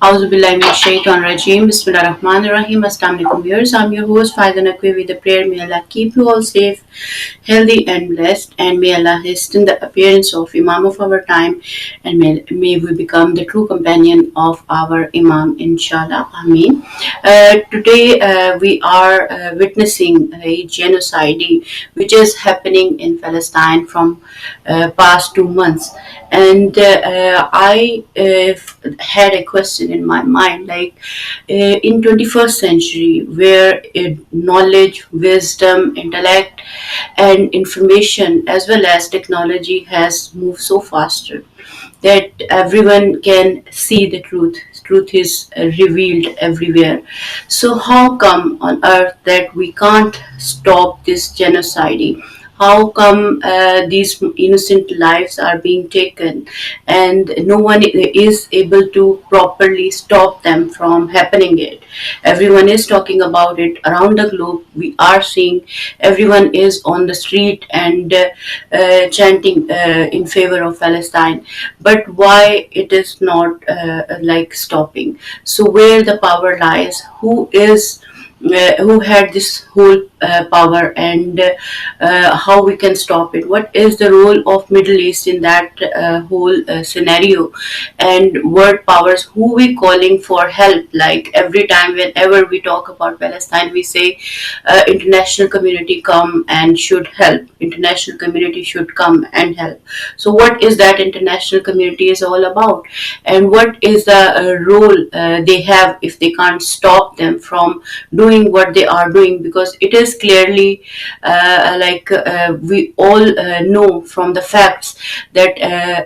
Auzubillahiminash-shaytanir-rajeem. Bismillahir-rahmanir-rahim. Assalamu alaikum viewers. I'm your host Faizan Akwi with the prayer. May Allah keep you all safe, healthy and blessed, and may Allah hasten the appearance of Imam of our time, and may we become the true companion of our Imam, inshallah. Ameen. Today we are witnessing a genocide which is happening in Palestine from past 2 months, and I had a question in my mind, like in 21st century, where knowledge, wisdom, intellect, and information as well as technology has moved so faster that everyone can see the truth is revealed everywhere. So how come on earth that we can't stop this genocide? How come these innocent lives are being taken and no one is able to properly stop them from happening it? Everyone is talking about it around the globe. We are seeing everyone is on the street and chanting in favor of Palestine, but why it is not like stopping? So where the power lies? Who had this whole power, and how we can stop it? What is the role of Middle East in that whole scenario? And world powers, who we calling for help? Like every time whenever we talk about Palestine, we say international community come and should help. International community should come and help. So what is that international community is all about, and what is the role they have if they can't stop them from doing what they are doing? Because it is clearly we all know from the facts that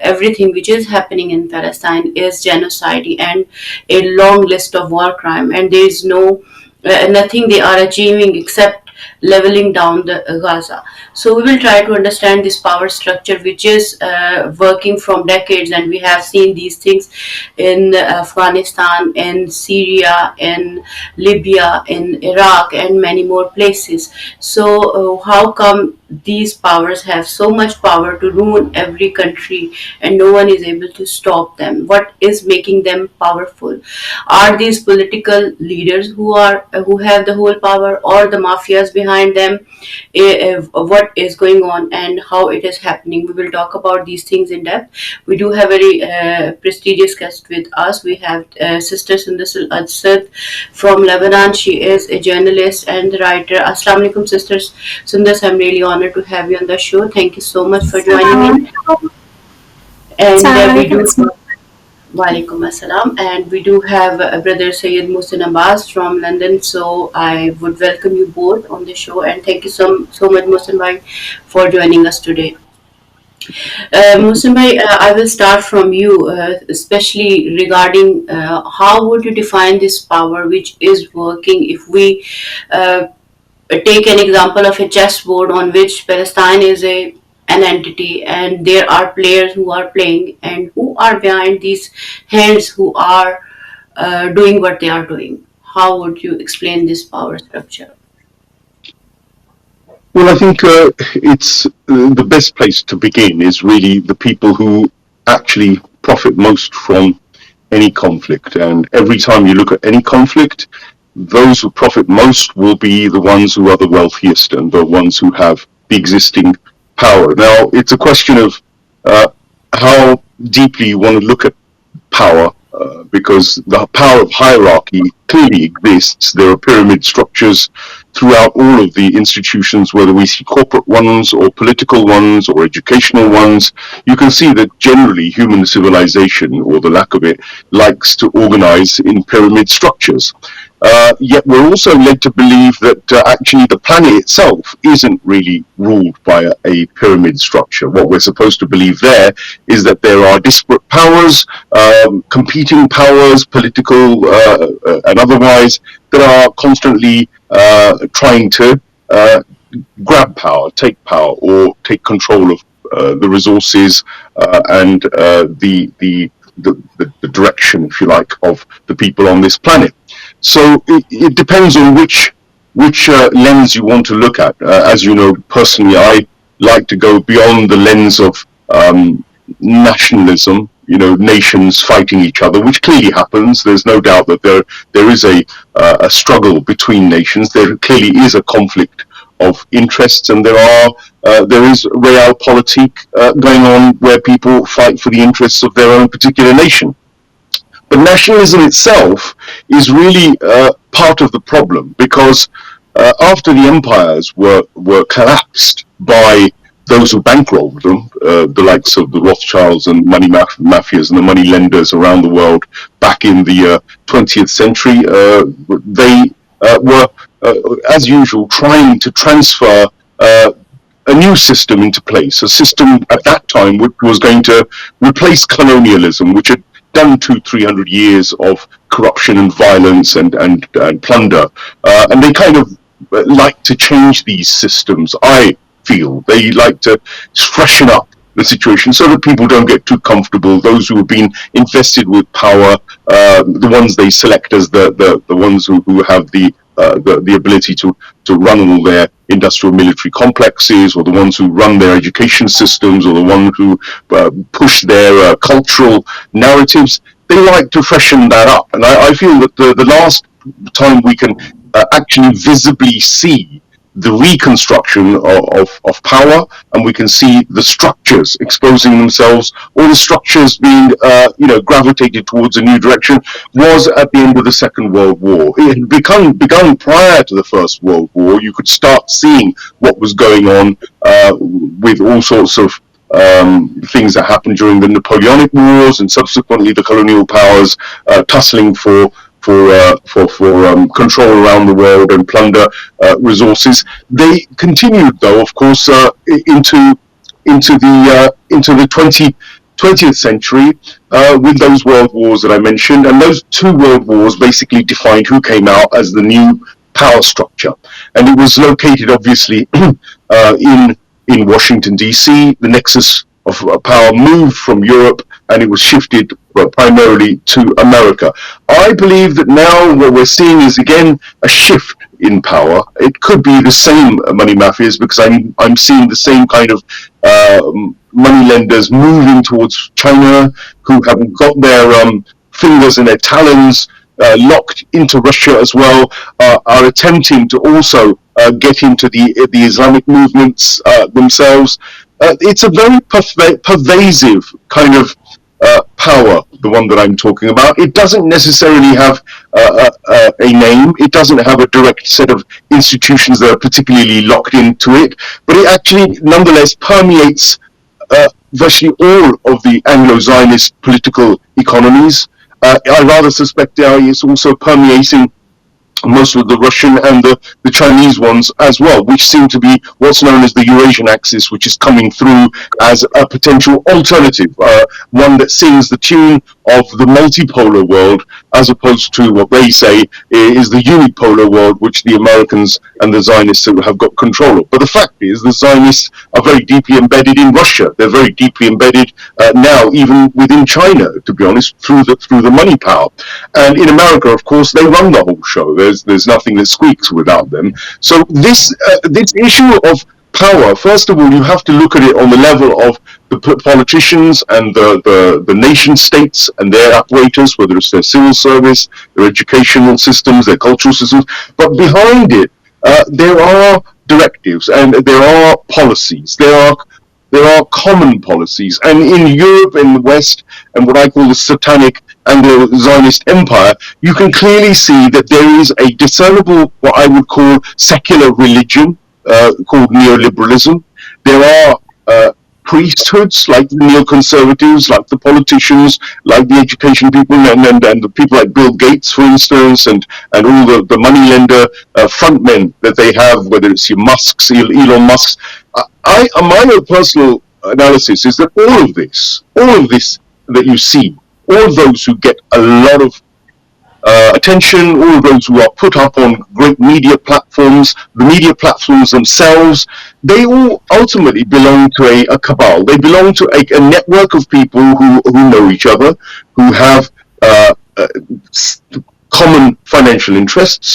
everything which is happening in Palestine is genocide and a long list of war crime, and there is nothing they are achieving except leveling down the Gaza. So we will try to understand this power structure which is working from decades, and we have seen these things in Afghanistan, in Syria, in Libya, in Iraq, and many more places. So how come these powers have so much power to ruin every country and no one is able to stop them? What is making them powerful? Are these political leaders who have the whole power, or the mafias behind them? What is going on and how it is happening? We will talk about these things in depth. We do have a very prestigious guest with us. We have Sister Sundasul Adsad from Lebanon. She is a journalist and writer. Assalamu alaikum, Sisters Sundas. I'm really honored to have you on the show. Thank you so much for joining in. And we do. Walaikum assalam. And we do have Brother Sayyid Muhsin Abbas from London. So I would welcome you both on the show, and thank you so much, Muhsin Bhai, for joining us today. Muhsin Bhai, I will start from you, especially regarding how would you define this power which is working? If we take an example of a chessboard on which Palestine is an entity, and there are players who are playing, and who are behind these hands who are doing what they are doing. How would you explain this power structure? Well, I think it's the best place to begin is really the people who actually profit most from any conflict. And every time you look at any conflict, those who profit most will be the ones who are the wealthiest and the ones who have the existing power. Now, it's a question of how deeply you want to look at power, because the power of hierarchy clearly exists. There are pyramid structures throughout all of the institutions, whether we see corporate ones or political ones or educational ones. You can see that generally human civilization, or the lack of it, likes to organize in pyramid structures. Yet we're also led to believe that actually the planet itself isn't really ruled by a pyramid structure. What we're supposed to believe there is that there are disparate powers, competing powers, political and otherwise, that are constantly trying to grab power, take power, or take control of the resources and the direction, if you like, of the people on this planet. So it depends on which lens you want to look at. As you know, personally, I like to go beyond the lens of nationalism, nations fighting each other, which clearly happens. There's no doubt that there is a struggle between nations. There clearly is a conflict of interests, and there is realpolitik going on where people fight for the interests of their own particular nation. But nationalism itself is really part of the problem, because after the empires were collapsed by those who bankrolled them, the likes of the Rothschilds and money mafias and the money lenders around the world back in the 20th century, they were, as usual, trying to transfer a new system into place, a system at that time which was going to replace colonialism, which had done 200-300 years of corruption and violence and plunder, and they kind of like to change these systems. I feel they like to freshen up the situation so that people don't get too comfortable. Those who have been invested with power, the ones they select as the ones who have the ability to run all their industrial military complexes, or the ones who run their education systems, or the ones who push their cultural narratives, they like to freshen that up. And I feel that the last time we can actually visibly see the reconstruction of power, and we can see the structures exposing themselves, or the structures being gravitated towards a new direction, was at the end of the Second World War. It had begun prior to the First World War. You could start seeing what was going on with all sorts of things that happened during the Napoleonic Wars, and subsequently the colonial powers tussling for control around the world and plunder resources. They continued, though, of course, into the 20th century with those world wars that I mentioned, and those two world wars basically defined who came out as the new power structure, and it was located, obviously, in Washington D.C. The nexus of power moved from Europe, and it was shifted primarily to America. I believe that now what we're seeing is again a shift in power. It could be the same money mafias, because I'm seeing the same kind of money lenders moving towards China, who have got their fingers and their talons locked into Russia as well, are attempting to also get into the Islamic movements themselves. It's a very pervasive kind of power, the one that I'm talking about. It doesn't necessarily have a name. It doesn't have a direct set of institutions that are particularly locked into it, but it actually nonetheless permeates virtually all of the Anglo-Zionist political economies. I rather suspect it's also permeating most of the Russian and the Chinese ones as well, which seem to be what's known as the Eurasian axis, which is coming through as a potential alternative, one that sings the tune of the multipolar world, as opposed to what they say is the unipolar world, which the Americans and the Zionists have got control of. But the fact is, the Zionists are very deeply embedded in Russia. They're very deeply embedded now, even within China, to be honest, through the money power. And in America, of course, they run the whole show. There's nothing that squeaks without them. So this issue of power, first of all, you have to look at it on the level of the politicians and the nation states and their apparatus, whether it's their civil service, their educational systems, their cultural systems. But behind it, there are directives and there are policies. There are common policies. And in Europe, in the West, and what I call the satanic Anglo-Zionist empire, you can clearly see that there is a discernible, what I would call secular religion, called neoliberalism. There are priesthoods like the neoconservatives, like the politicians, like the education people, and the people like Bill Gates, for instance, and all the money lender frontmen that they have, whether it's your Musks, Elon Musk. My personal analysis is that all of this that you see, all of those who get a lot of attention, all of those who are put up on great media platforms, the media platforms themselves, they all ultimately belong to a cabal. They belong to a network of people who know each other, who have common financial interests,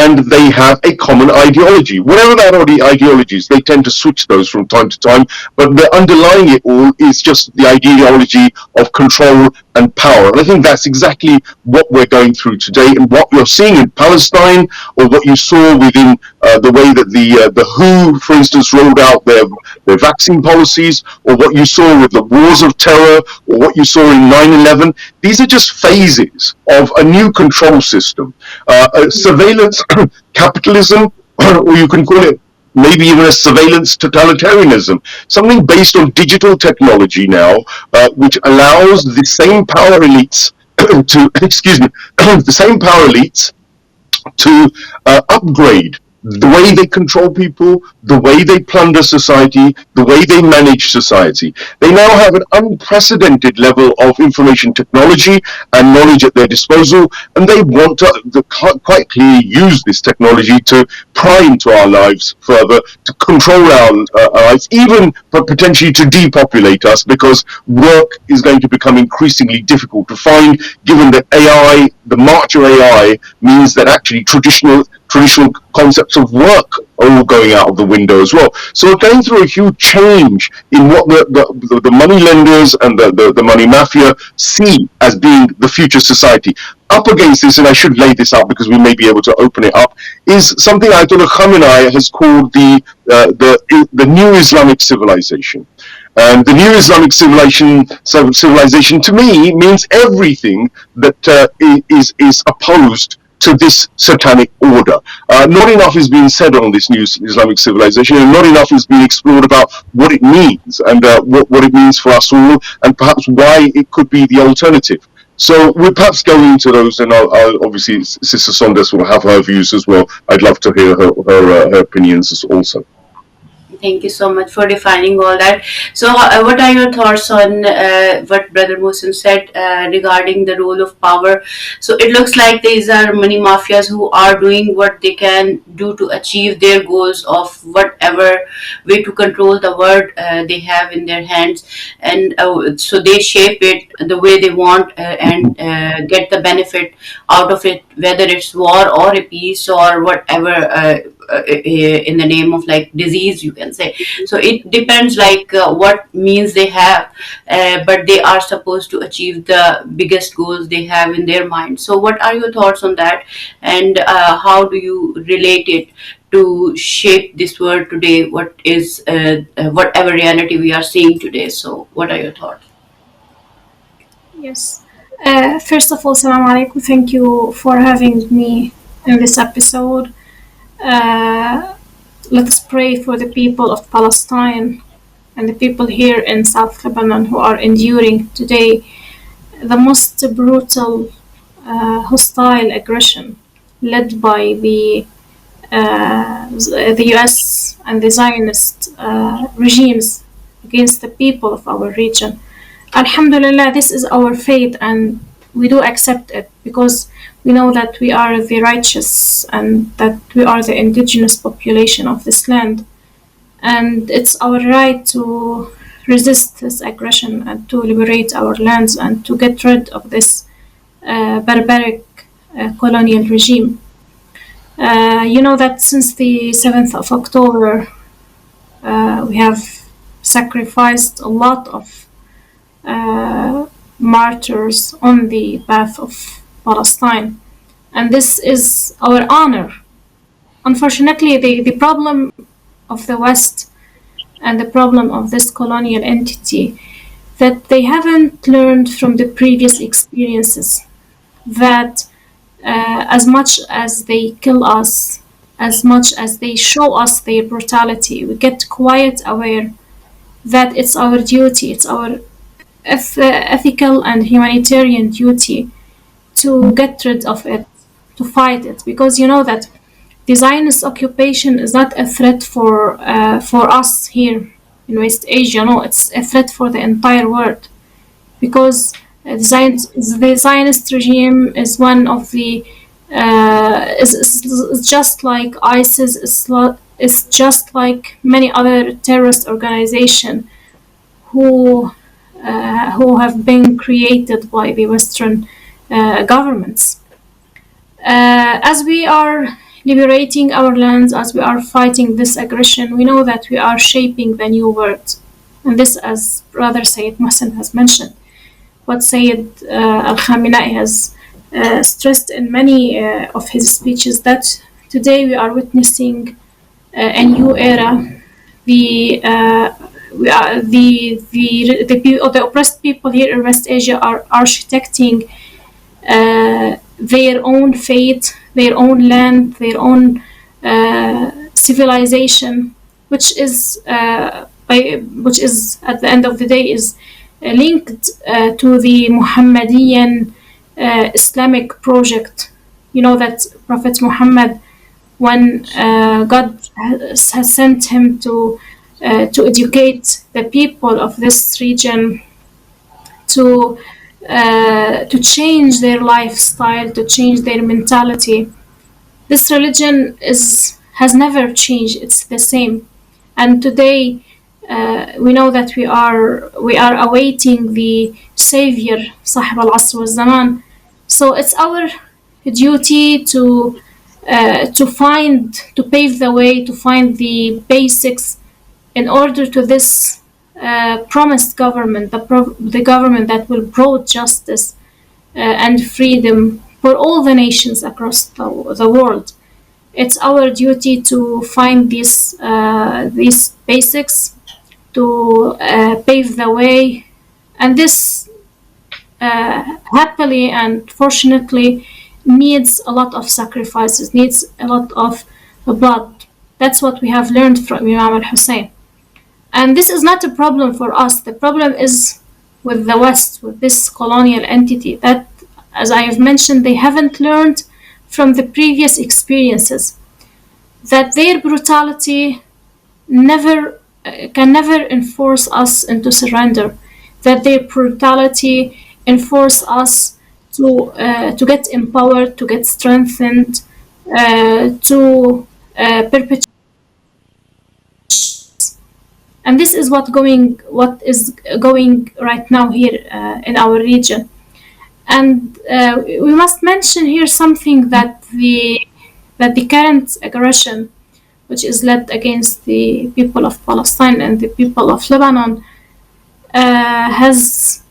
and they have a common ideology. Whatever that ideology is, they tend to switch those from time to time, but the underlying it all is just the ideology of control and power. And I think that's exactly what we're going through today, and what you're seeing in Palestine, or what you saw within the way that the WHO, for instance, rolled out their vaccine policies, or what you saw with the wars of terror, or what you saw in 9/11. These are just phases of a new control system, surveillance capitalism, or you can call it maybe even a surveillance totalitarianism, something based on digital technology now, which allows the same power elites to, excuse me, the same power elites to upgrade the way they control people, the way they plunder society, the way they manage society. They now have an unprecedented level of information technology and knowledge at their disposal, and they want to quite clearly use this technology to pry into our lives further, to control our lives, even but potentially to depopulate us, because work is going to become increasingly difficult to find, given that AI, the march of AI, means that actually traditional concepts of work are all going out of the window as well. So we're going through a huge change in what the money lenders and the money mafia see as being the future society. Up against this, and I should lay this out because we may be able to open it up, is something Ayatollah Khamenei has called the new Islamic civilization. And the new Islamic civilization to me means everything that is opposed to this satanic order. Not enough is being said on this new Islamic civilization, and not enough is being explored about what it means, and what it means for us all, and perhaps why it could be the alternative. So we'll perhaps go into those, and I'll obviously Sister Sondes will have her views as well. I'd love to hear her opinions also. Thank you so much for defining all that. So, what are your thoughts on what Brother Mohsin said regarding the role of power? So, it looks like these are money mafias who are doing what they can do to achieve their goals of whatever way to control the world they have in their hands, and so they shape it the way they want and get the benefit out of it, whether it's war or a peace or whatever. In the name of like disease, you can say. So it depends like what means they have, but they are supposed to achieve the biggest goals they have in their mind. So what are your thoughts on that, and how do you relate it to shape this world today, what is whatever reality we are seeing today? So what are your thoughts? Yes. First of all, Assalamu alaikum. Thank you for having me in this episode. Let's pray for the people of Palestine and the people here in South Lebanon who are enduring today the most brutal, hostile aggression led by the US and the Zionist regimes against the people of our region. Alhamdulillah, this is our fate, and we do accept it because we know that we are the righteous and that we are the indigenous population of this land. And it's our right to resist this aggression and to liberate our lands and to get rid of this barbaric colonial regime. You know that since the 7th of October, we have sacrificed a lot of martyrs on the path of Palestine, and this is our honor. Unfortunately, the problem of the West and the problem of this colonial entity, that they haven't learned from the previous experiences, that as much as they kill us, as much as they show us their brutality, we get quite aware that it's our duty, it's our ethical and humanitarian duty to get rid of it, to fight it, because you know that the Zionist occupation is not a threat for us here in West Asia. No, it's a threat for the entire world, because the Zionist regime is one of the is just like ISIS, is just like many other terrorist organizations who have been created by the Western governments. As we are liberating our lands, as we are fighting this aggression, we know that we are shaping the new world. And this, as Brother Sayyid Mohsen has mentioned, what Sayyid Al Khamenei has stressed in many of his speeches, that today we are witnessing a new era. We are the oppressed people here in West Asia are architecting their own fate, their own land, their own civilization, which is at the end of the day is linked to the Muhammadian Islamic project. You know that Prophet Muhammad, when God has sent him to educate the people of this region, to change their lifestyle, to change their mentality. This religion has never changed; it's the same. And today, we know that we are awaiting the Savior, Sahib al Asr wal Zaman. So it's our duty to pave the way, to find the basics in order to this promised government, the government that will bring justice and freedom for all the nations across the world. It's our duty to find these basics, to pave the way, and this happily and fortunately needs a lot of sacrifices, needs a lot of blood. That's what we have learned from Imam al-Hussein. And this is not a problem for us. The problem is with the West, with this colonial entity that, as I have mentioned, they haven't learned from the previous experiences, that their brutality can never enforce us into surrender, that their brutality enforce us to get empowered, to get strengthened, to perpetuate. And this is what is going right now here in our region. And we must mention here something, that the current aggression, which is led against the people of Palestine and the people of Lebanon, is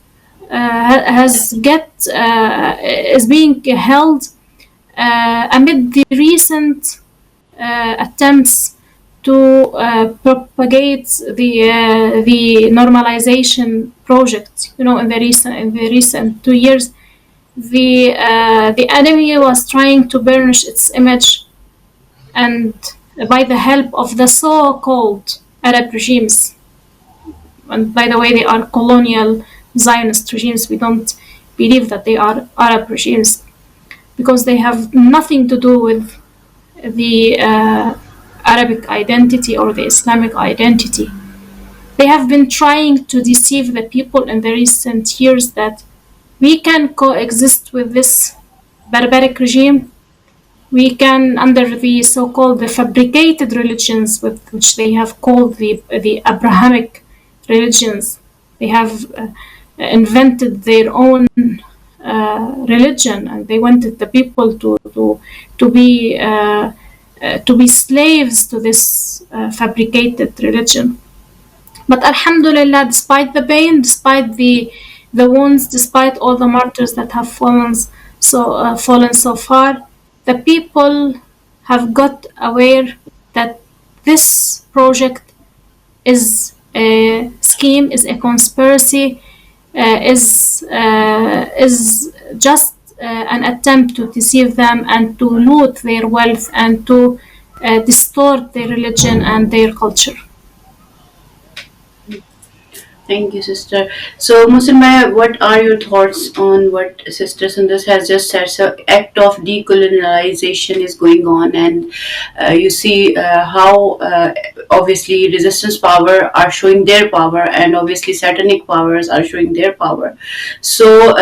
being held amid the recent attempts to propagate the normalization project. You know, in the recent 2 years, the enemy was trying to burnish its image, and by the help of the so-called Arab regimes. And by the way, they are colonial Zionist regimes. We don't believe that they are Arab regimes, because they have nothing to do with the Arabic identity or the Islamic identity. They have been trying to deceive the people in the recent years that we can coexist with this barbaric regime. We can, under the so-called the fabricated religions, which they have called the Abrahamic religions. They have invented their own religion, and they wanted the people to be slaves to this fabricated religion. But Alhamdulillah, despite the pain, despite the wounds, despite all the martyrs that have fallen so far, the people have got aware that this project is a scheme, is a conspiracy, is just an attempt to deceive them and to loot their wealth and to distort their religion and their culture. Thank you, sister. So, Muslima, what are your thoughts on what Sister Sundar has just said? So, act of decolonialization is going on, and you see how obviously resistance power are showing their power, and obviously satanic powers are showing their power. So,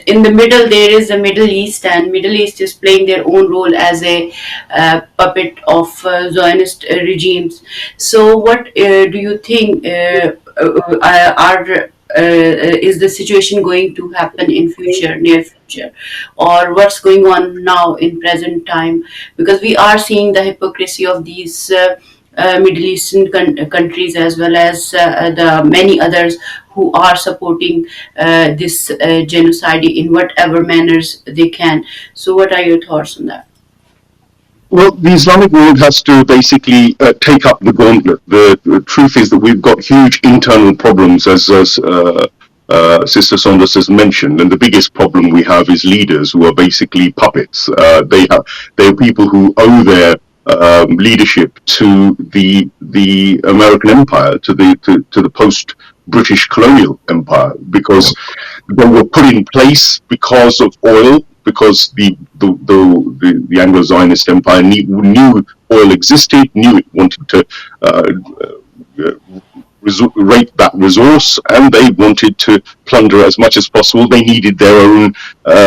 in the middle, there is the Middle East, and Middle East is playing their own role as a puppet of Zionist regimes. So, what do you think? Are is the situation going to happen in future, near future, or what's going on now in present time? Because we are seeing the hypocrisy of these Middle Eastern countries, as well as the many others who are supporting this genocide in whatever manners they can. So, what are your thoughts on that? Well, the Islamic world has to basically take up the gauntlet. The truth is that we've got huge internal problems, as Sister Saunders has mentioned, and the biggest problem we have is leaders who are basically puppets. They are people who owe their leadership to the American Empire, to the post British colonial empire, because they were put in place because of oil, because the Anglo-Zionist empire knew oil existed, knew it wanted to rape that resource, and they wanted to plunder as much as possible. They needed their own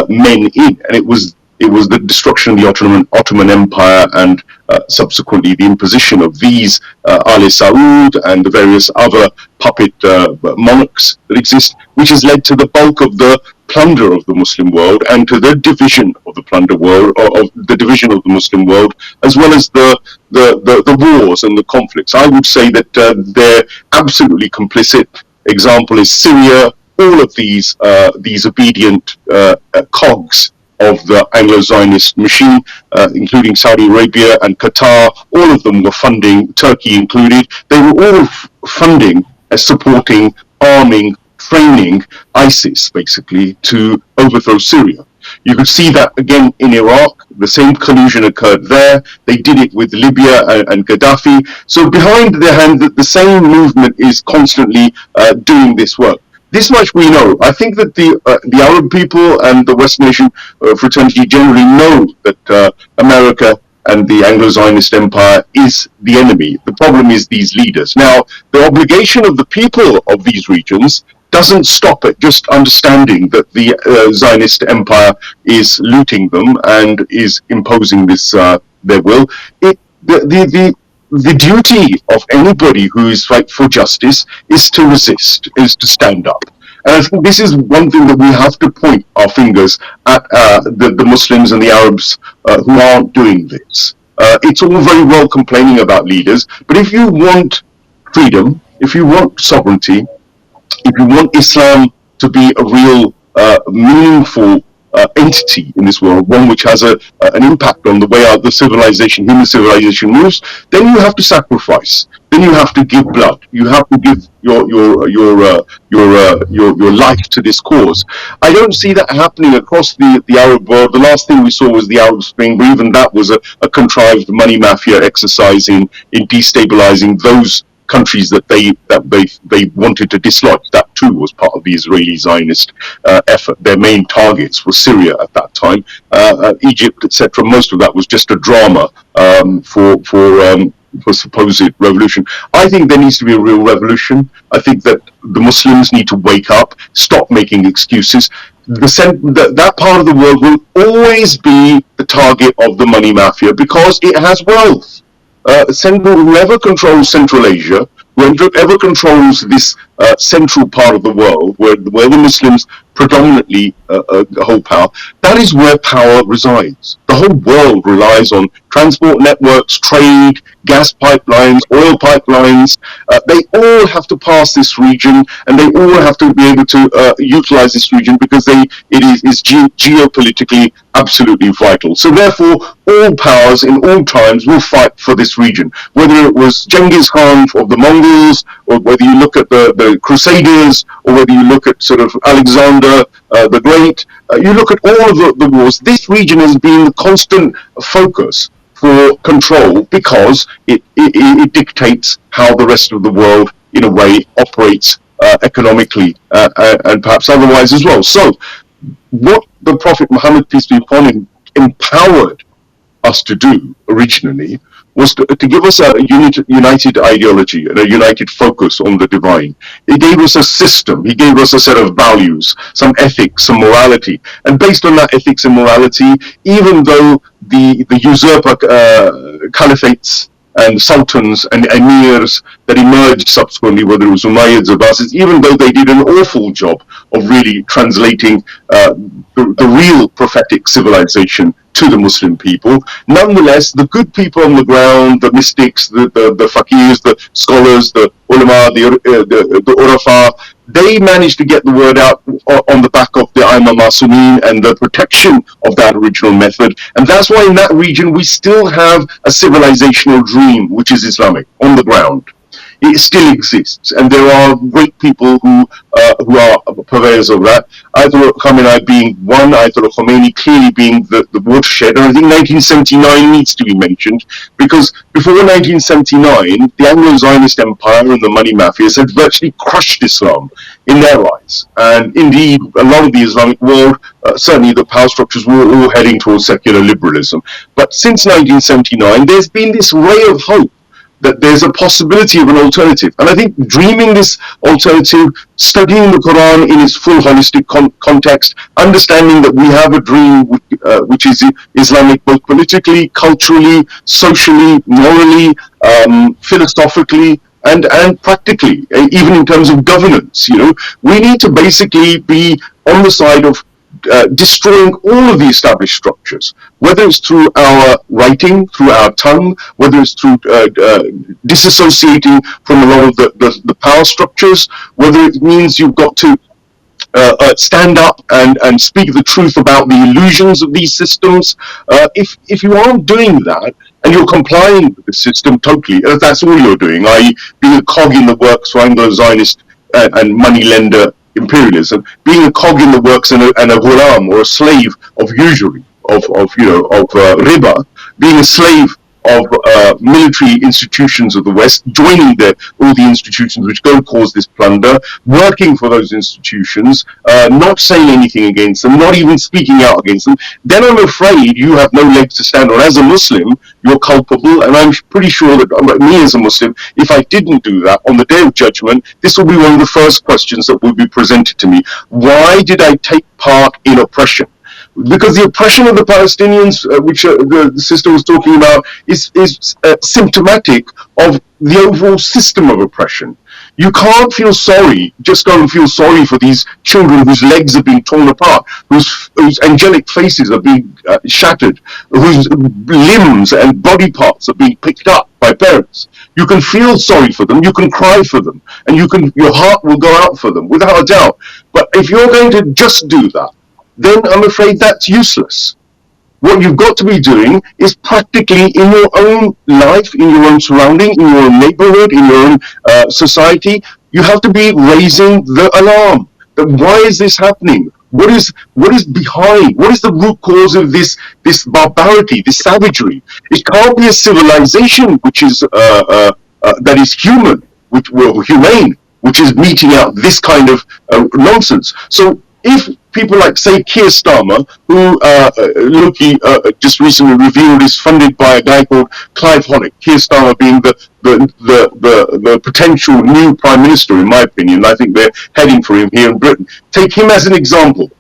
men in, and it was the destruction of the Ottoman Empire, and subsequently the imposition of these Ali Saud and the various other puppet monarchs that exist, which has led to the bulk of the plunder of the Muslim world, and to the division of the plunder world, or of the division of the Muslim world, as well as the wars and the conflicts. I would say that they're absolutely complicit. Example is Syria. All of these obedient cogs of the Anglo-Zionist machine, including Saudi Arabia and Qatar, all of them were funding, Turkey included, they were all funding, supporting, arming, training ISIS, basically, to overthrow Syria. You could see that again in Iraq. The same collusion occurred there. They did it with Libya and Gaddafi. So behind their hand, the same movement is constantly doing this work. This much we know. I think that the Arab people and the West nation fraternity generally know that America and the Anglo-Zionist empire is the enemy. The problem is these leaders. Now, the obligation of the people of these regions doesn't stop at just understanding that the Zionist empire is looting them and is imposing this their will. The duty of anybody who is fight for justice is to resist, is to stand up. And I think this is one thing that we have to point our fingers at the Muslims and the Arabs who aren't doing this. It's all very well complaining about leaders, but if you want freedom, if you want sovereignty, if you want Islam to be a real, meaningful entity in this world, one which has an impact on the way out the civilization, human civilization moves, then you have to sacrifice. Then you have to give blood. You have to give your life to this cause. I don't see that happening across the Arab world. The last thing we saw was the Arab Spring, but even that was a contrived money mafia exercise in destabilizing those countries that they wanted to dislodge. That too was part of the Israeli Zionist effort. Their main targets were Syria at that time, Egypt, etc. Most of that was just a drama for supposed revolution. I think there needs to be a real revolution. I think that the Muslims need to wake up, stop making excuses. That part of the world will always be the target of the money mafia because it has wealth. Whoever controls Central Asia, whoever controls this central part of the world, where the Muslims predominantly hold power, that is where power resides. The whole world relies on transport networks, trade, gas pipelines, oil pipelines. They all have to pass this region, and they all have to be able to utilize this region because it is geopolitically absolutely vital. So therefore, all powers in all times will fight for this region. Whether it was Genghis Khan of the Mongols, or whether you look at the Crusaders, or whether you look at sort of Alexander the Great, you look at all of the wars, this region has been the constant focus for control because it dictates how the rest of the world, in a way, operates economically and perhaps otherwise as well. So, what the Prophet Muhammad, peace be upon him, empowered us to do originally was to give us a united ideology and a united focus on the divine. He gave us a system. He gave us a set of values, some ethics, some morality. And based on that ethics and morality, even though the usurper caliphates and sultans and emirs that emerged subsequently, whether it was Umayyads or Abbasids, even though they did an awful job of really translating the real prophetic civilization to the Muslim people. Nonetheless, the good people on the ground, the mystics, the faqirs, the scholars, the ulama, the urafa, they managed to get the word out on the back of the Aima Masumeen and the protection of that original method. And that's why in that region we still have a civilizational dream, which is Islamic, on the ground. It still exists, and there are great people who are purveyors of that. Ayatollah Khamenei being one, Ayatollah Khomeini clearly being the watershed. And I think 1979 needs to be mentioned, because before 1979, the Anglo-Zionist Empire and the money mafias had virtually crushed Islam in their eyes. And indeed, a lot of the Islamic world, certainly the power structures, were all heading towards secular liberalism. But since 1979, there's been this ray of hope that there's a possibility of an alternative. And I think dreaming this alternative, studying the Quran in its full holistic context, understanding that we have a dream which is Islamic, both politically, culturally, socially, morally, philosophically, and practically, even in terms of governance. We need to basically be on the side of destroying all of the established structures, whether it's through our writing, through our tongue, whether it's through disassociating from a lot of the power structures, whether it means you've got to stand up and speak the truth about the illusions of these systems. If you aren't doing that, and you're complying with the system totally, that's all you're doing, i.e. being a cog in the works for Anglo-Zionist and money-lender imperialism, being a cog in the works and a ghulam or a slave of usury, of riba, being a slave of military institutions of the West, joining all the institutions which go cause this plunder, working for those institutions, not saying anything against them, not even speaking out against them, then I'm afraid you have no legs to stand on. As a Muslim, you're culpable, and I'm pretty sure that me as a Muslim, if I didn't do that, on the Day of Judgment, this will be one of the first questions that will be presented to me. Why did I take part in oppression? Because the oppression of the Palestinians, which the sister was talking about, is symptomatic of the overall system of oppression. You can't feel sorry, just go and feel sorry for these children whose legs are being torn apart, whose angelic faces are being shattered, whose limbs and body parts are being picked up by parents. You can feel sorry for them, you can cry for them, and your heart will go out for them, without a doubt. But if you're going to just do that, then I'm afraid that's useless. What you've got to be doing is practically in your own life, in your own surrounding, in your own neighborhood, in your own society, you have to be raising the alarm. That why is this happening? What is behind? What is the root cause of this barbarity, this savagery? It can't be a civilization which is that is human, humane, which is meting out this kind of nonsense. So if people like, say, Keir Starmer, who Loki just recently revealed is funded by a guy called Clive Hollack, Keir Starmer being the potential new Prime Minister, in my opinion. I think they're heading for him here in Britain. Take him as an example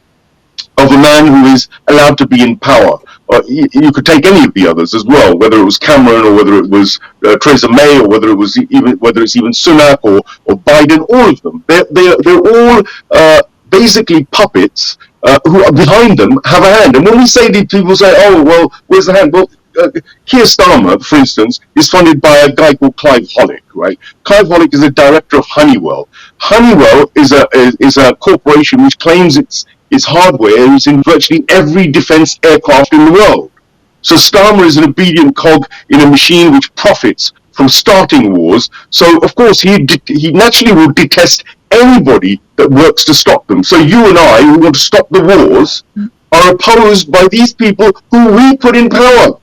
of a man who is allowed to be in power. You could take any of the others as well, whether it was Cameron or whether it was Theresa May or whether it's even Sunak or Biden. All of them, they're all basically puppets who are behind them have a hand. And when we say these people say, oh, well, where's the hand? Well, Keir Starmer, for instance, is funded by a guy called Clive Hollack, right? Clive Hollack is the director of Honeywell. Honeywell is a corporation which claims its hardware is in virtually every defense aircraft in the world. So Starmer is an obedient cog in a machine which profits from starting wars. So, of course, he naturally will detest anybody that works to stop them. So you and I, who want to stop the wars, are opposed by these people who we put in power,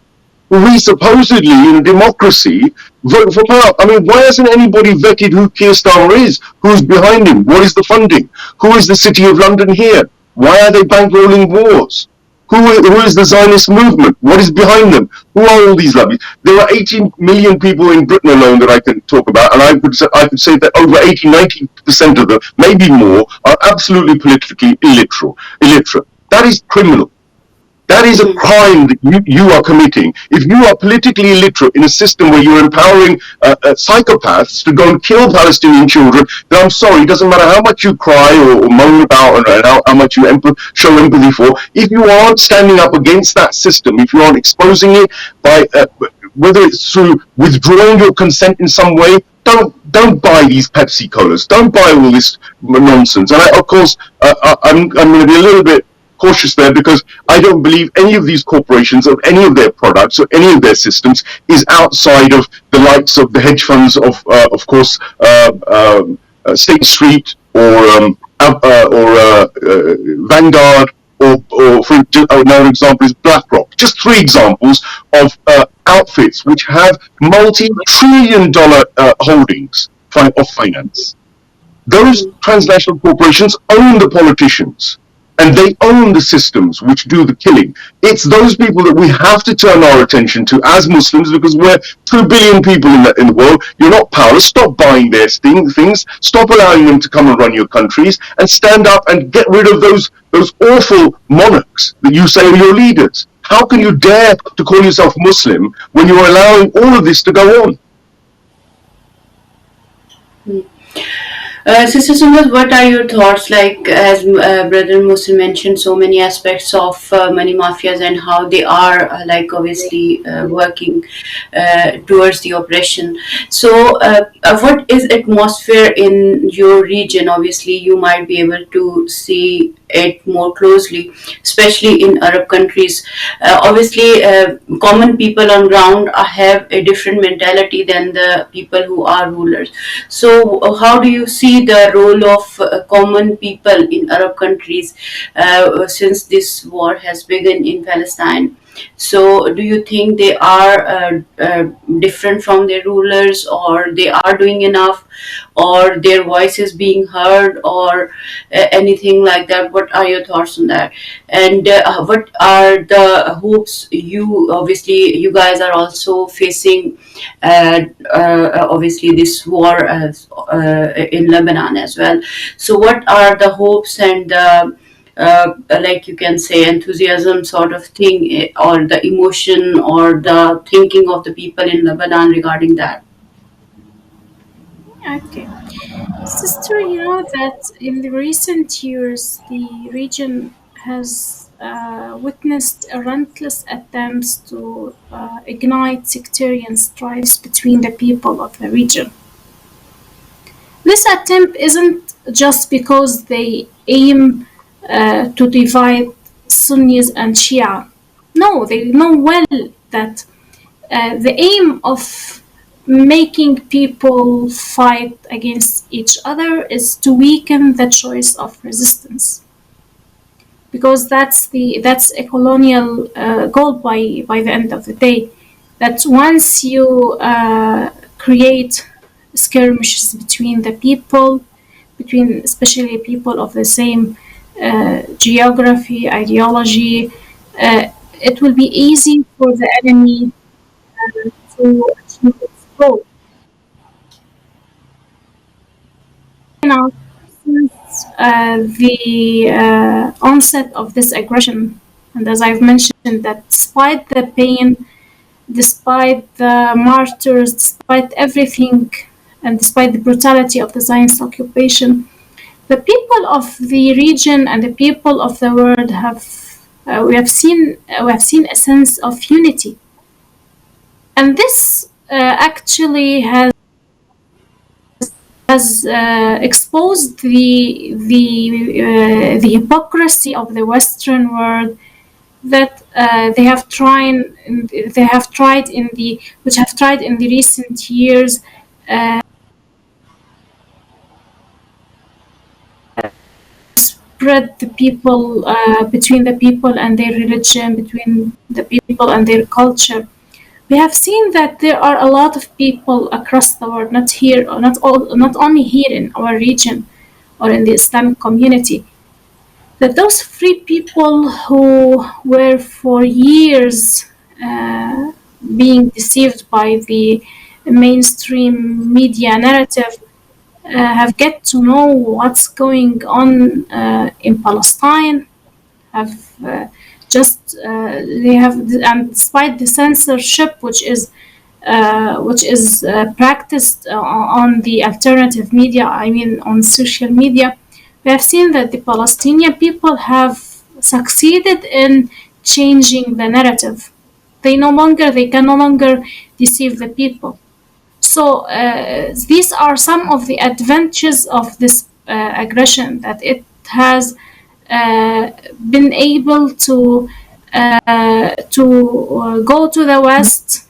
who we supposedly, in a democracy, vote for power. I mean, why hasn't anybody vetted who Keir Starmer is? Who's behind him? What is the funding? Who is the City of London here? Why are they bankrolling wars? Who is the Zionist movement? What is behind them? Who are all these lobbies? There are 18 million people in Britain alone that I can talk about, and I could say that over 80-90% of them, maybe more, are absolutely politically illiterate. That is criminal. That is a crime that you are committing. If you are politically illiterate in a system where you're empowering psychopaths to go and kill Palestinian children, then I'm sorry, it doesn't matter how much you cry or moan about and how much you show empathy for. If you aren't standing up against that system, if you aren't exposing it by whether it's through withdrawing your consent in some way, don't buy these Pepsi Colas. Don't buy all this nonsense. And of course, I'm going to be a little bit cautious there because I don't believe any of these corporations or any of their products or any of their systems is outside of the likes of the hedge funds of course, State Street or Vanguard or for another example is BlackRock. Just three examples of outfits which have multi-trillion-dollar holdings of finance. Those transnational corporations own the politicians and they own the systems which do the killing. It's those people that we have to turn our attention to as Muslims because we're 2 billion people in the world. You're not powerless. Stop buying their things. Stop allowing them to come and run your countries and stand up and get rid of those awful monarchs that you say are your leaders. How can you dare to call yourself Muslim when you're allowing all of this to go on? Sister Sundat, what are your thoughts? Like, as Brother Muslim mentioned, so many aspects of money mafias and how they are, like, obviously working towards the oppression. So, what is atmosphere in your region? Obviously, you might be able to see it more closely, especially in Arab countries. Obviously, common people on ground have a different mentality than the people who are rulers. So, how do you see the role of common people in Arab countries since this war has begun in Palestine? So, do you think they are different from their rulers, or they are doing enough, or their voice is being heard, or anything like that? What are your thoughts on that? And what are the hopes? You guys are also facing obviously this war in Lebanon as well. So, what are the hopes and like you can say enthusiasm sort of thing, or the emotion or the thinking of the people in Lebanon regarding that? Okay. Sister, you know that in the recent years, the region has witnessed relentless attempts to ignite sectarian strifes between the people of the region. This attempt isn't just because they aim to divide Sunnis and Shia. No, they know well that the aim of making people fight against each other is to weaken the choice of resistance, because that's a colonial goal by the end of the day. That once you create skirmishes between the people, between especially people of the same geography, ideology, it will be easy for the enemy to achieve its goal. Now, since the onset of this aggression, and as I've mentioned, that despite the pain, despite the martyrs, despite everything, and despite the brutality of the Zionist occupation, the people of the region and the people of the world we have seen a sense of unity, and this actually has exposed the hypocrisy of the Western world that they have tried in the recent years. Spread the people between the people and their religion, between the people and their culture. We have seen that there are a lot of people across the world, not only here in our region or in the Islamic community, that those free people who were for years being deceived by the mainstream media narrative have get to know what's going on in Palestine, have just they have, and despite the censorship which is practiced on the alternative media, I mean on social media, we have seen that the Palestinian people have succeeded in changing the narrative. They can no longer deceive the people. So these are some of the advantages of this aggression, that it has been able to go to the West,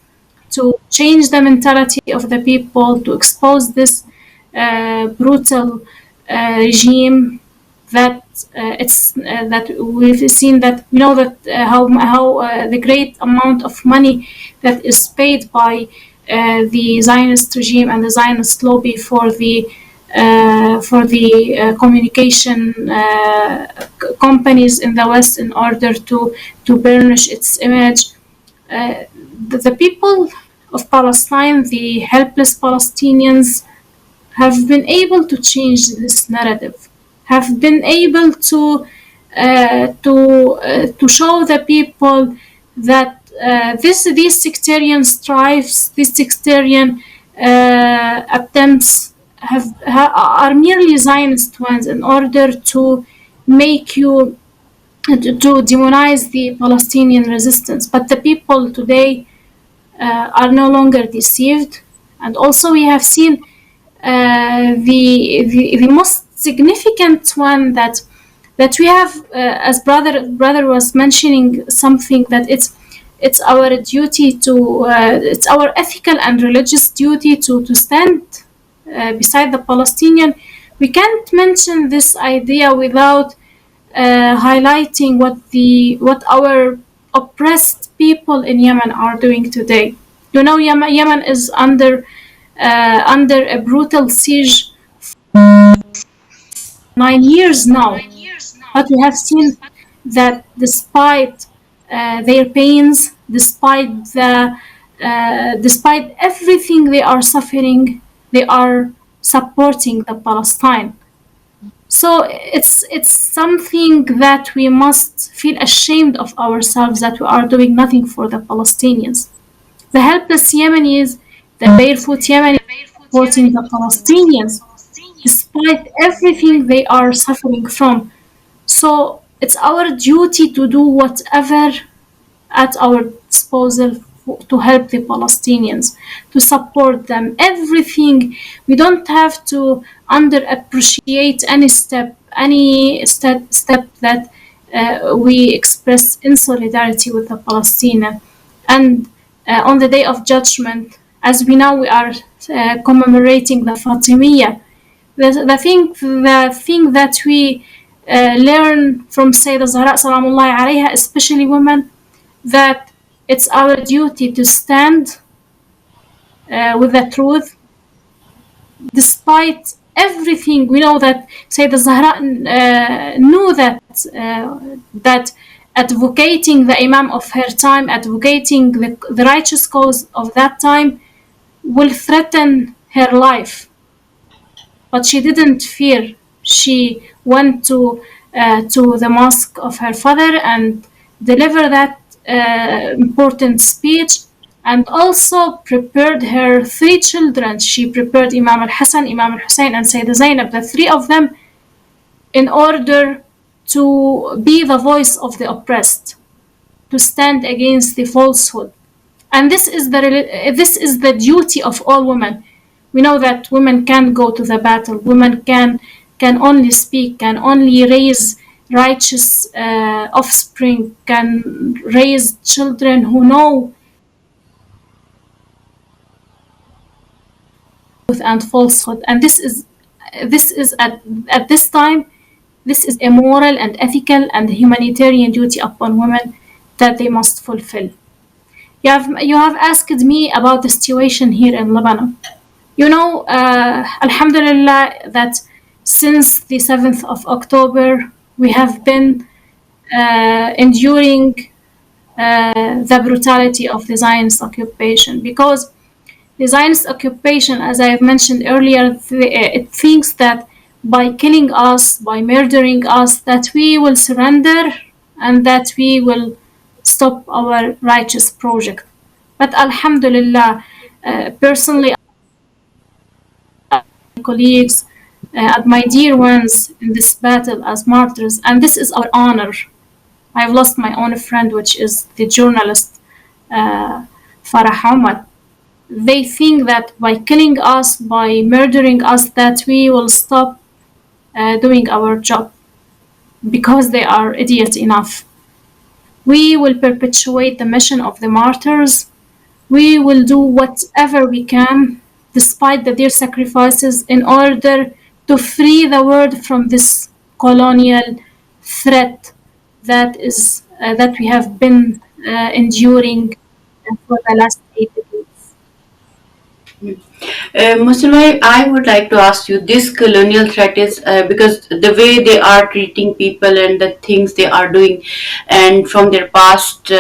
to change the mentality of the people, to expose this brutal regime that that we've seen, that we know that how the great amount of money that is paid by the Zionist regime and the Zionist lobby for the communication companies in the West in order to burnish its image. The people of Palestine, the helpless Palestinians, have been able to change this narrative, have been able to show the people that these sectarian strifes, these sectarian attempts are merely Zionist ones in order to make you to demonize the Palestinian resistance. But the people today are no longer deceived, and also we have seen the most significant one that we have, as brother was mentioning something, that it's our duty to it's our ethical and religious duty to stand beside the Palestinian. We can't mention this idea without highlighting what our oppressed people in Yemen are doing today. You know, Yemen is under a brutal siege 9 years now, but we have seen that despite their pains, despite everything they are suffering, they are supporting the Palestine. So it's something that we must feel ashamed of ourselves, that we are doing nothing for the Palestinians. The helpless Yemenis, the barefoot Yemenis, supporting the Palestinians despite everything they are suffering from. So it's our duty to do whatever at our disposal to help the Palestinians, to support them. Everything. We don't have to underappreciate any step that we express in solidarity with the Palestinian. And on the Day of Judgment, as we know, we are commemorating the Fatimiyya. The thing that we learn from Sayyidah Zahra Salamullahi alayha, especially women, that it's our duty to stand with the truth despite everything. We know that Sayyidah Zahra knew that advocating the Imam of her time, advocating the righteous cause of that time, will threaten her life. But she didn't fear. She went to the mosque of her father and delivered that important speech, and also prepared her 3 children. She prepared Imam al-Hassan, Imam al-Hussein, and Sayyidah Zainab, the 3 of them, in order to be the voice of the oppressed, to stand against the falsehood. And this is the duty of all women. We know that women can't go to the battle. Women can only speak, can only raise righteous offspring, can raise children who know truth and falsehood. And this is at this time, this is a moral and ethical and humanitarian duty upon women that they must fulfill. You have asked me about the situation here in Lebanon. You know, Alhamdulillah, that since the 7th of October, we have been enduring the brutality of the Zionist occupation, because the Zionist occupation, as I have mentioned earlier, it thinks that by killing us, by murdering us, that we will surrender and that we will stop our righteous project. But Alhamdulillah, personally, colleagues, and my dear ones in this battle as martyrs, and this is our honor. I've lost my own friend, which is the journalist Farah Ahmad. They think that by killing us, by murdering us, that we will stop doing our job because they are idiot enough. We will perpetuate the mission of the martyrs. We will do whatever we can, despite their sacrifices, in order to free the world from this colonial threat that we have been enduring for the last 8 decades. Muslimai, I would like to ask you, this colonial threat is because the way they are treating people and the things they are doing, and from their past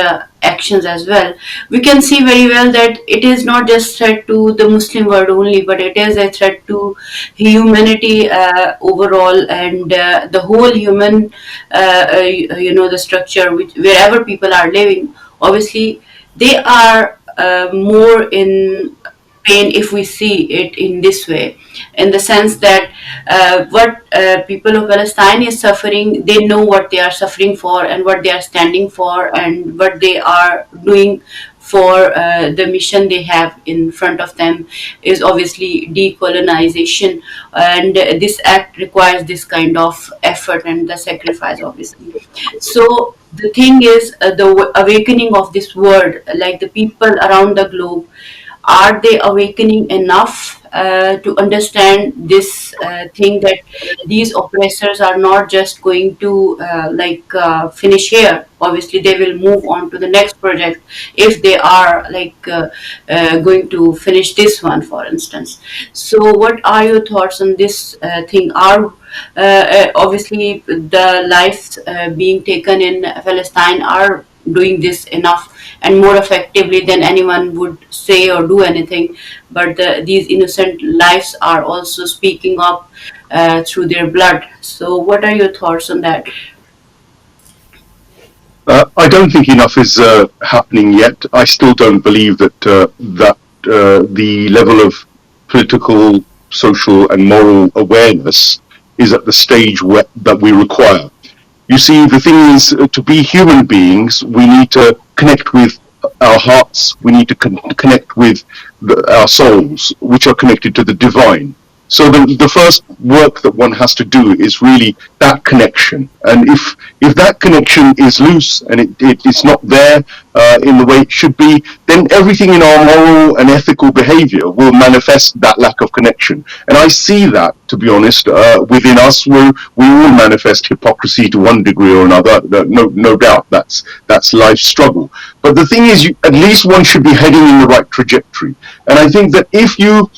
actions as well, we can see very well that it is not just threat to the Muslim world only, but it is a threat to humanity overall, and the whole human, the structure, wherever people are living. Obviously, they are more in pain if we see it in this way, in the sense that what people of Palestine is suffering, they know what they are suffering for and what they are standing for and what they are doing for the mission they have in front of them is obviously decolonization, and this act requires this kind of effort and the sacrifice, obviously. So the thing is, the awakening of this world, like the people around the globe, are they awakening enough to understand this thing, that these oppressors are not just going to finish here? Obviously they will move on to the next project if they are going to finish this one, for instance. So what are your thoughts on this thing? Are obviously the lives being taken in Palestine are doing this enough and more effectively than anyone would say or do anything, but these innocent lives are also speaking up through their blood. So what are your thoughts on that? I don't think enough is happening yet. I still don't believe that the level of political, social, and moral awareness is at the stage that we require. You see, the thing is, to be human beings, we need to connect with our hearts, we need to connect with our souls, which are connected to the divine. So the first work that one has to do is really that connection. And if that connection is loose and it's not there in the way it should be, then everything in our moral and ethical behavior will manifest that lack of connection. And I see that, to be honest, within us, we all manifest hypocrisy to one degree or another. No doubt, that's life's struggle. But the thing is, at least one should be heading in the right trajectory. And I think that if you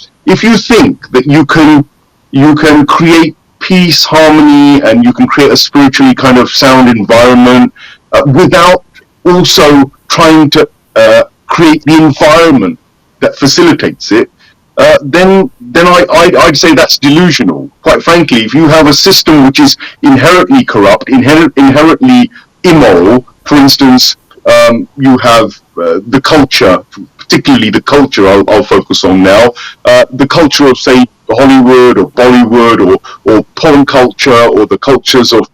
think that you can create peace, harmony, and you can create a spiritually kind of sound environment without also trying to create the environment that facilitates it, then I'd say that's delusional. Quite frankly, if you have a system which is inherently corrupt, inherently immoral, for instance, you have the culture, particularly the culture I'll focus on now, the culture of, say, Hollywood or Bollywood or porn culture, or the cultures of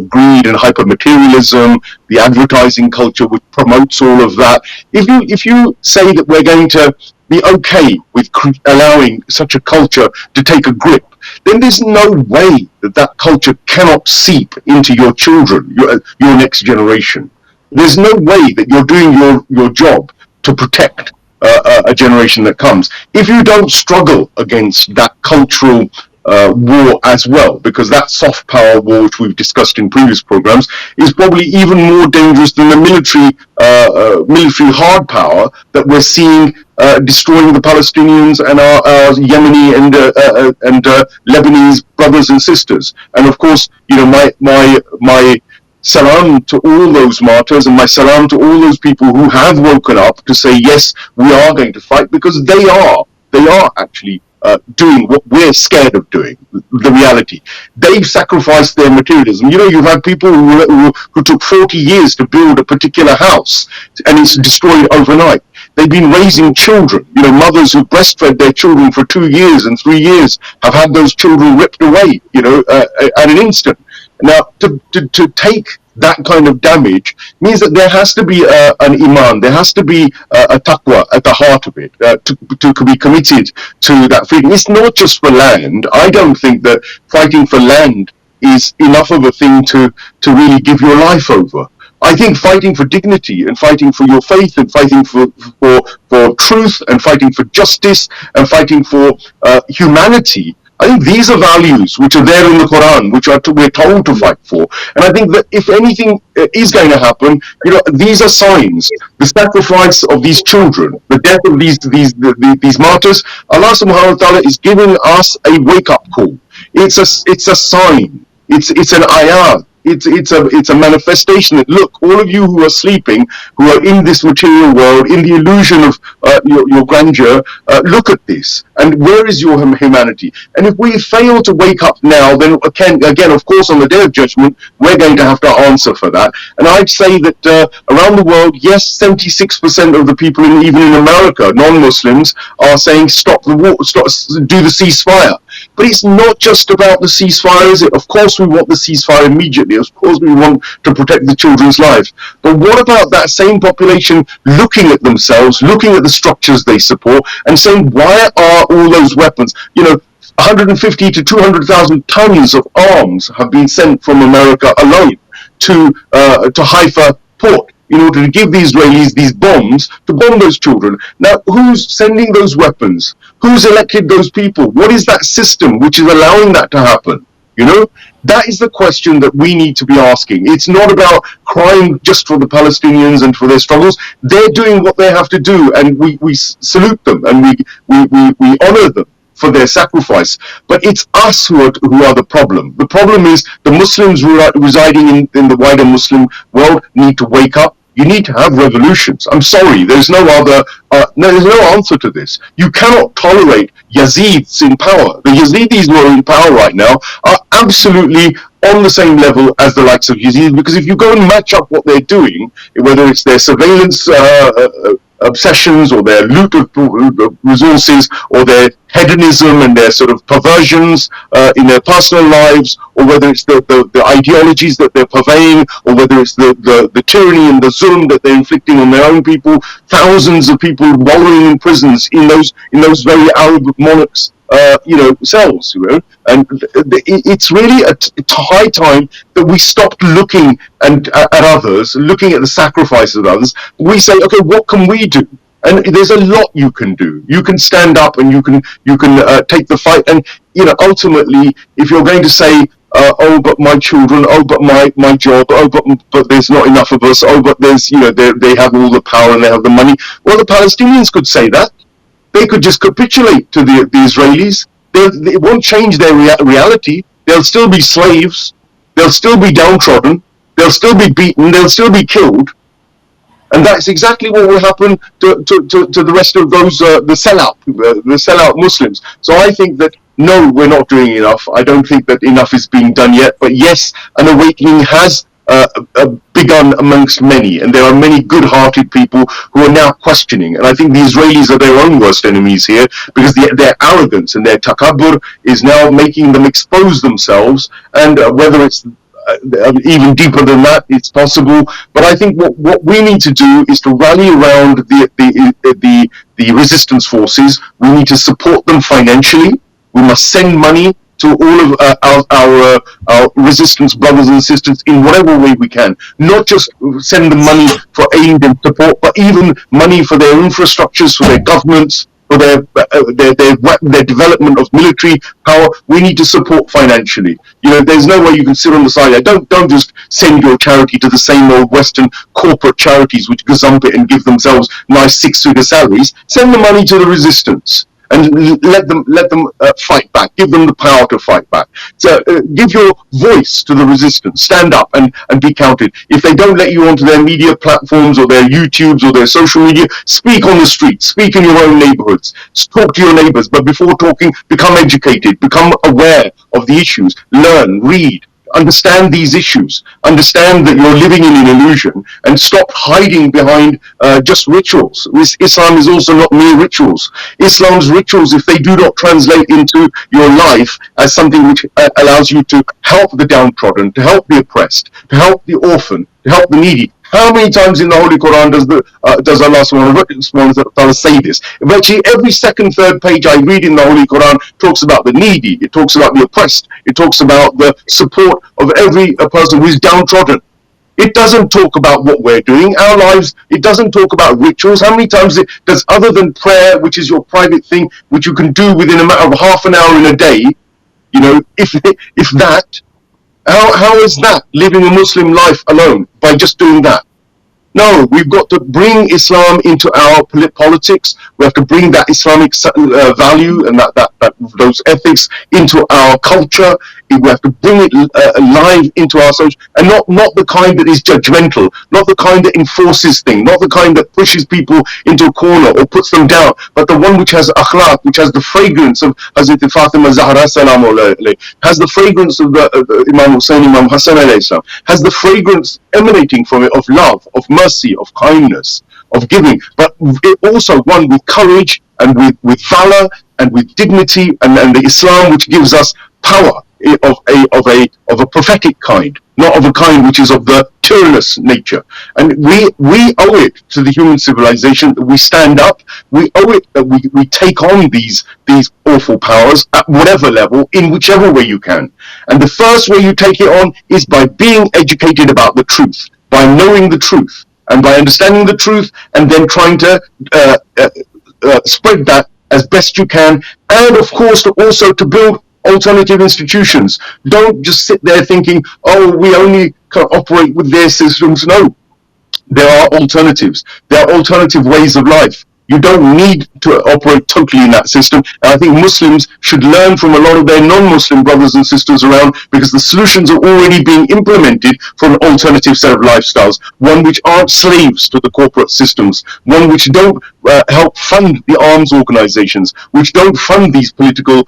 greed and hypermaterialism, the advertising culture which promotes all of that. If you say that we're going to be okay with allowing such a culture to take a grip, then there's no way that culture cannot seep into your children, your next generation. There's no way that you're doing your job to protect a generation that comes if you don't struggle against that cultural war as well, because that soft power war, which we've discussed in previous programs, is probably even more dangerous than the military hard power that we're seeing destroying the Palestinians and our Yemeni and Lebanese brothers and sisters. And of course, my salam to all those martyrs, and my salam to all those people who have woken up to say, yes, we are going to fight, because they are actually doing what we're scared of doing, the reality. They've sacrificed their materialism. You know, you've had people who took 40 years to build a particular house, and it's destroyed overnight. They've been raising children. You know, mothers who breastfed their children for 2 years and 3 years have had those children ripped away, you know, at an instant. Now, to take that kind of damage means that there has to be an iman, there has to be a taqwa at the heart of it, to be committed to that freedom. It's not just for land. I don't think that fighting for land is enough of a thing to really give your life over. I think fighting for dignity and fighting for your faith and fighting for truth and fighting for justice and fighting for humanity, I think these are values which are there in the Quran, which we're told to fight for. And I think that if anything is going to happen, you know, these are signs. The sacrifice of these children, the death of these martyrs, Allah subhanahu wa ta'ala is giving us a wake-up call. It's a sign. It's an ayah. It's a manifestation that, look, all of you who are sleeping, who are in this material world, in the illusion of your grandeur, look at this. And where is your humanity? And if we fail to wake up now, then again, of course, on the Day of Judgment, we're going to have to answer for that. And I'd say that around the world, yes, 76% of the people, even in America, non-Muslims, are saying stop the war, do the ceasefire. But it's not just about the ceasefire, is it? Of course we want the ceasefire immediately. Of course we want to protect the children's lives. But what about that same population looking at themselves, looking at the structures they support, and saying, why are all those weapons? You know, 150 to 200,000 tons of arms have been sent from America alone to Haifa port in order to give the Israelis these bombs to bomb those children. Now, who's sending those weapons? Who's elected those people? What is that system which is allowing that to happen? You know, that is the question that we need to be asking. It's not about crying just for the Palestinians and for their struggles. They're doing what they have to do, and we salute them and we honor them for their sacrifice. But it's us who are the problem. The problem is the Muslims residing in the wider Muslim world need to wake up. You need to have revolutions. I'm sorry, there's no answer to this. You cannot tolerate Yazids in power. The Yazidis who are in power right now are absolutely on the same level as the likes of Yazid, because if you go and match up what they're doing, whether it's their surveillance obsessions or their loot of resources or their hedonism and their sort of perversions in their personal lives, or whether it's the ideologies that they're purveying, or whether it's the tyranny and the zulm that they're inflicting on their own people, thousands of people wallowing in prisons in those very Arab monarchs' cells, you know. And it's really it's high time that we stopped looking at others, looking at the sacrifices of others. We say, okay, what can we do? And there's a lot you can do. You can stand up and you can take the fight. And you know, ultimately, if you're going to say, oh, but my children, oh, but my job, oh, but there's not enough of us, oh, but there's, you know, they have all the power and they have the money. Well, the Palestinians could say that. They could just capitulate to the Israelis. It won't change their reality. They'll still be slaves. They'll still be downtrodden. They'll still be beaten. They'll still be killed. And that's exactly what will happen to the rest of those, the sellout Muslims. So I think that, no, we're not doing enough. I don't think that enough is being done yet. But yes, an awakening has begun amongst many, and there are many good-hearted people who are now questioning. And I think the Israelis are their own worst enemies here, because their arrogance and their takabbur is now making them expose themselves. And whether it's even deeper than that, it's possible. But I think what we need to do is to rally around the resistance forces. We need to support them financially. We must send money to all of our resistance brothers and sisters in whatever way we can. Not just send them money for aid and support, but even money for their infrastructures, for their governments, for their development of military power. We need to support financially. You know, there's no way you can sit on the side. Don't just send your charity to the same old Western corporate charities which gazump it and give themselves nice 6-figure salaries. Send the money to the resistance. and let them fight back. Give them the power to fight back. So give your voice to the resistance. Stand up and be counted. If they don't let you onto their media platforms or their YouTubes or their social media, speak on the streets. Speak in your own neighborhoods. Talk to your neighbors. But before talking, become educated. Become aware of the issues. Learn. Read. Understand these issues. Understand that you're living in an illusion, and stop hiding behind just rituals. Islam is also not mere rituals. Islam's rituals, if they do not translate into your life as something which allows you to help the downtrodden, to help the oppressed, to help the orphan, to help the needy. How many times in the Holy Quran does Allah subhanahu wa ta'ala say this? Virtually every second, third page I read in the Holy Quran talks about the needy, it talks about the oppressed, it talks about the support of every person who is downtrodden. It doesn't talk about what we're doing, our lives. It doesn't talk about rituals. How many times does, other than prayer, which is your private thing, which you can do within a matter of half an hour in a day, if that, how is that living a Muslim life alone by just doing that? No, we've got to bring Islam into our politics. We have to bring that Islamic value and those ethics into our culture. We have to bring it alive into our social, and not the kind that is judgmental, not the kind that enforces things, not the kind that pushes people into a corner or puts them down, but the one which has akhlaq, which has the fragrance of Hazrat Fatima Zahra salam alayhi, has the fragrance of the Imam Hussein, Imam Hassan alayhi salam, has the fragrance emanating from it of love, of mercy, of kindness, of giving, but it also one with courage and with valor and with dignity, and the Islam which gives us power of a prophetic kind, not of a kind which is of the tyrannous nature. And we owe it to the human civilization that we stand up. We owe it that we take on these awful powers at whatever level, in whichever way you can. And the first way you take it on is by being educated about the truth, by knowing the truth, and by understanding the truth, and then trying to spread that as best you can, and of course also to build alternative institutions. Don't just sit there thinking, oh, we only can operate with their systems. No, there are alternatives. There are alternative ways of life. You don't need to operate totally in that system. And I think Muslims should learn from a lot of their non-Muslim brothers and sisters around, because the solutions are already being implemented for an alternative set of lifestyles, one which aren't slaves to the corporate systems, one which don't help fund the arms organizations, which don't fund these political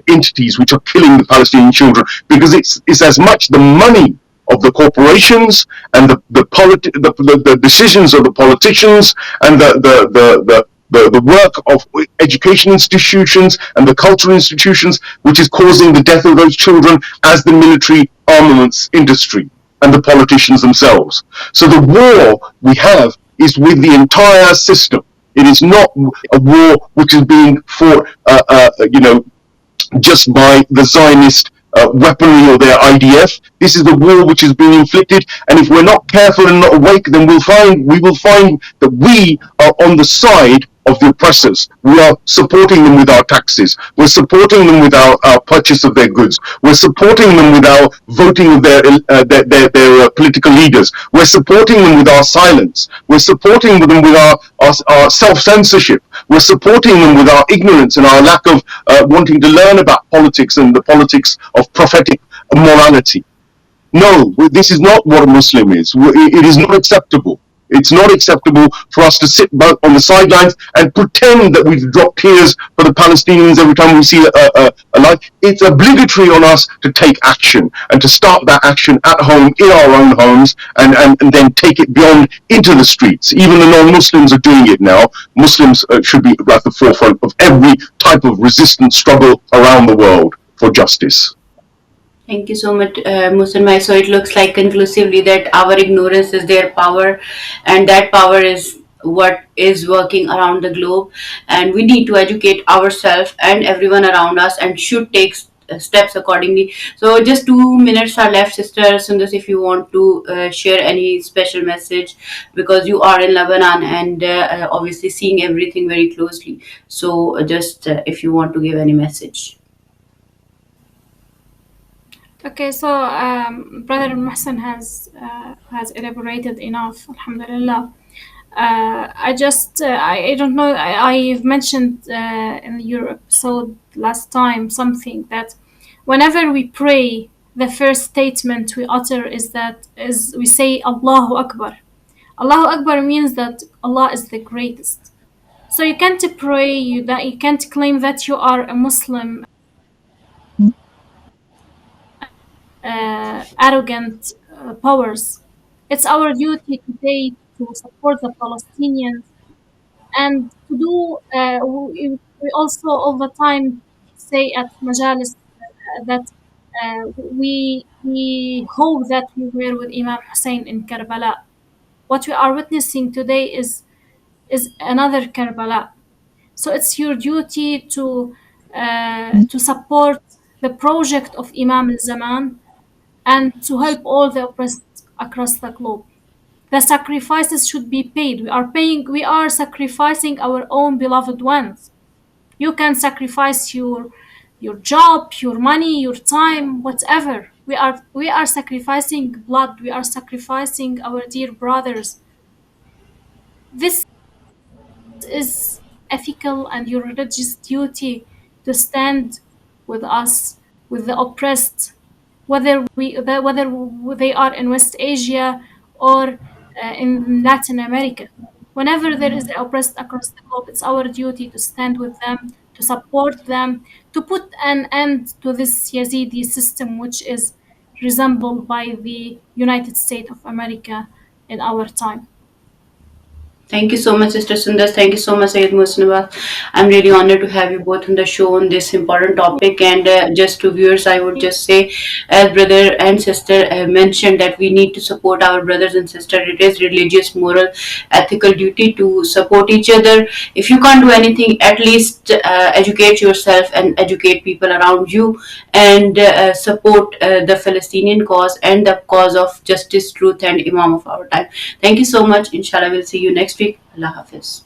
entities which are killing the Palestinian children, because it's as much the money of the corporations and the decisions of the politicians and the work of education institutions and the cultural institutions which is causing the death of those children, as the military armaments industry and the politicians themselves. So the war we have is with the entire system. It is not a war which is being fought, just by the Zionist weaponry or their IDF. This is the war which is being inflicted, and if we're not careful and not awake, then we will find that we are on the side of the oppressors. We are supporting them with our taxes. We're supporting them with our purchase of their goods. We're supporting them with our voting of their political leaders. We're supporting them with our silence. We're supporting them with our self-censorship. We're supporting them with our ignorance and our lack of wanting to learn about politics and the politics of prophetic morality. No, this is not what a Muslim is. It is not acceptable. It's not acceptable for us to sit on the sidelines and pretend that we've dropped tears for the Palestinians every time we see a life. It's obligatory on us to take action and to start that action at home, in our own homes, and then take it beyond into the streets. Even the non-Muslims are doing it now. Muslims should be at the forefront of every type of resistance struggle around the world for justice. Thank you so much, Musalmai. So it looks like conclusively that our ignorance is their power, and that power is what is working around the globe. And we need to educate ourselves and everyone around us, and should take steps accordingly. So just 2 minutes are left, Sister Sundus, if you want to share any special message, because you are in Lebanon and obviously seeing everything very closely. So just if you want to give any message. Okay, so Brother Muhsin has elaborated enough, alhamdulillah. I don't know. I've mentioned in your episode last time something that whenever we pray, the first statement we utter is we say Allahu Akbar. Allahu Akbar means that Allah is the greatest. So you can't pray, that you can't claim that you are a Muslim, arrogant powers. It's our duty today to support the Palestinians and to do. We also all the time say at Majalis that we hope that we were with Imam Hussein in Karbala. What we are witnessing today is another Karbala. So it's your duty to support the project of Imam al-Zaman and to help all the oppressed across the globe. The sacrifices should be paid. We are sacrificing our own beloved ones. You can sacrifice your job, your money, your time, whatever. We are sacrificing blood. We are sacrificing our dear brothers. This is ethical and your religious duty to stand with us, with the oppressed, whether they are in West Asia or in Latin America. Whenever there is the oppressed across the globe, it's our duty to stand with them, to support them, to put an end to this Yazidi system, which is resembled by the United States of America in our time. Thank you so much, Sister Sundar. Thank you so much, Sayyid Musnawaz. I'm really honored to have you both on the show on this important topic. And just to viewers, I would just say, as brother and sister have mentioned, that we need to support our brothers and sisters. It is religious, moral, ethical duty to support each other. If you can't do anything, at least educate yourself and educate people around you, and support the Palestinian cause and the cause of justice, truth, and Imam of our time. Thank you so much. Inshallah, we'll see you next week. Allah Hafiz.